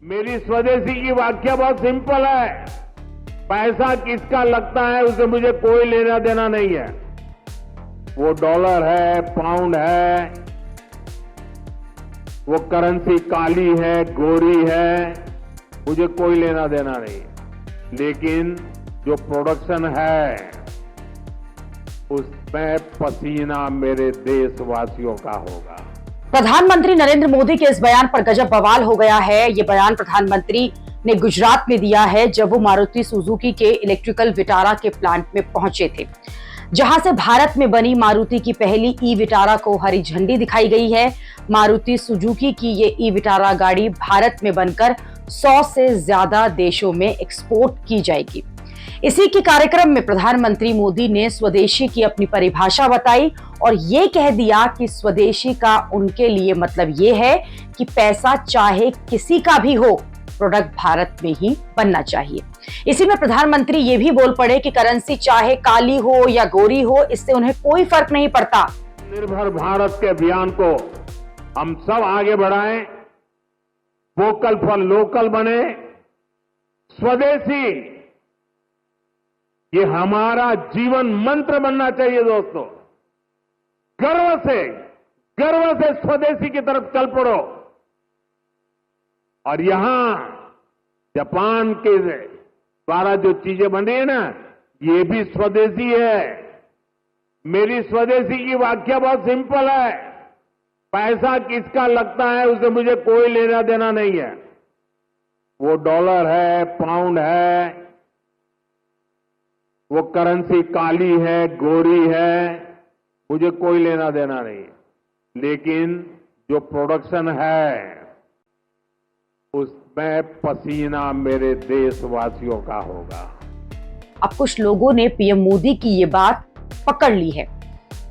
मेरी स्वदेशी की व्याख्या बहुत सिंपल है। पैसा किसका लगता है उससे मुझे कोई लेना देना नहीं है। वो डॉलर है, पाउंड है, वो करेंसी काली है, गोरी है, मुझे कोई लेना देना नहीं है। लेकिन जो प्रोडक्शन है उसमें पसीना मेरे देशवासियों का होगा। प्रधानमंत्री नरेंद्र मोदी के इस बयान पर गजब बवाल हो गया है। ये बयान प्रधानमंत्री ने गुजरात में दिया है जब वो मारुति सुजुकी के इलेक्ट्रिकल विटारा के प्लांट में पहुंचे थे, जहां से भारत में बनी मारुति की पहली ई विटारा को हरी झंडी दिखाई गई है। मारुति सुजुकी की ये ई विटारा गाड़ी भारत में बनकर 100 से ज्यादा देशों में एक्सपोर्ट की जाएगी। इसी के कार्यक्रम में प्रधानमंत्री मोदी ने स्वदेशी की अपनी परिभाषा बताई और ये कह दिया कि स्वदेशी का उनके लिए मतलब ये है कि पैसा चाहे किसी का भी हो, प्रोडक्ट भारत में ही बनना चाहिए। इसी में प्रधानमंत्री ये भी बोल पड़े कि करेंसी चाहे काली हो या गोरी हो, इससे उन्हें कोई फर्क नहीं पड़ता। निर्भर भारत के अभियान को हम सब आगे बढ़ाएं, वोकल फॉर लोकल बने, स्वदेशी ये हमारा जीवन मंत्र बनना चाहिए। दोस्तों, गर्व से स्वदेशी की तरफ चल पड़ो। और यहां जापान के द्वारा जो चीजें बन रही है ना, ये भी स्वदेशी है। मेरी स्वदेशी की व्याख्या बहुत सिंपल है। पैसा किसका लगता है उससे मुझे कोई लेना देना नहीं है। वो डॉलर है, पाउंड है, वो करेंसी काली है, गोरी है, मुझे कोई लेना देना नहीं है। लेकिन जो प्रोडक्शन है उसमें पसीना मेरे देशवासियों का होगा। अब कुछ लोगों ने पीएम मोदी की ये बात पकड़ ली है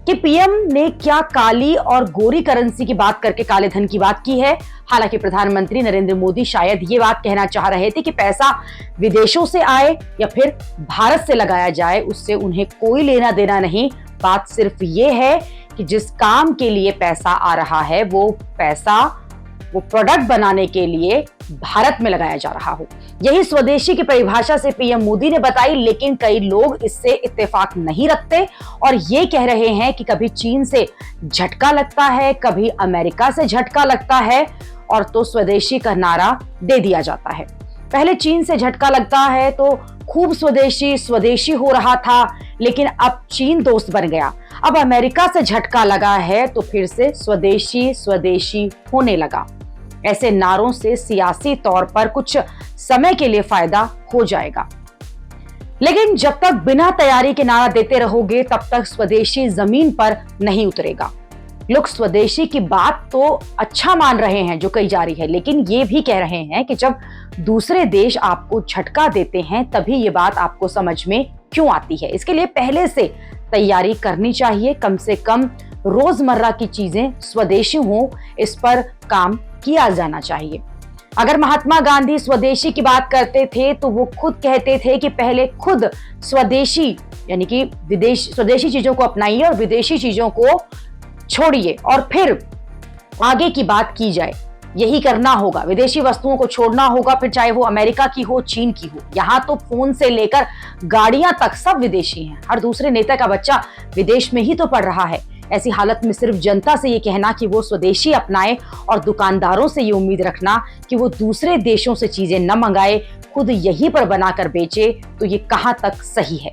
कि पीएम ने क्या काली और गोरी करेंसी की बात करके काले धन की बात की है। हालांकि प्रधानमंत्री नरेंद्र मोदी शायद ये बात कहना चाह रहे थे कि पैसा विदेशों से आए या फिर भारत से लगाया जाए, उससे उन्हें कोई लेना देना नहीं। बात सिर्फ ये है कि जिस काम के लिए पैसा आ रहा है वो पैसा वो प्रोडक्ट बनाने के लिए भारत में लगाया जा रहा हो। यही स्वदेशी की परिभाषा से पीएम मोदी ने बताई, लेकिन कई लोग इससे इत्तेफाक नहीं रखते और ये कह रहे हैं कि कभी चीन से झटका लगता है, कभी अमेरिका से झटका लगता है और तो स्वदेशी का नारा दे दिया जाता है। पहले चीन से झटका लगता है तो खूब स्वदेशी हो रहा था, लेकिन अब चीन दोस्त बन गया। अब अमेरिका से झटका लगा है तो फिर से स्वदेशी होने लगा। ऐसे नारों से सियासी तौर पर कुछ समय के लिए फायदा हो जाएगा, लेकिन जब तक बिना तैयारी के नारा देते रहोगे तब तक स्वदेशी जमीन पर नहीं उतरेगा। लोग स्वदेशी की बात तो अच्छा मान रहे हैं जो कही जा रही है, लेकिन ये भी कह रहे हैं कि जब दूसरे देश आपको झटका देते हैं तभी ये बात आपको समझ में क्यों आती है। इसके लिए पहले से तैयारी करनी चाहिए। कम से कम रोजमर्रा की चीजें स्वदेशी हो, इस पर काम किया जाना चाहिए। अगर महात्मा गांधी स्वदेशी की बात करते थे तो वो खुद कहते थे कि पहले खुद स्वदेशी यानी कि स्वदेशी चीजों को अपनाइए और विदेशी चीजों को छोड़िए और फिर आगे की बात की जाए। यही करना होगा, विदेशी वस्तुओं को छोड़ना होगा, फिर चाहे वो अमेरिका की हो, चीन की हो। यहाँ तो फोन से लेकर गाड़ियां तक सब विदेशी हैं। हर दूसरे नेता का बच्चा विदेश में ही तो पढ़ रहा है। ऐसी हालत में सिर्फ जनता से ये कहना कि वो स्वदेशी अपनाए और दुकानदारों से ये उम्मीद रखना कि वो दूसरे देशों से चीजें न मंगाए, खुद यहीं पर बनाकर बेचे, तो ये कहां तक सही है।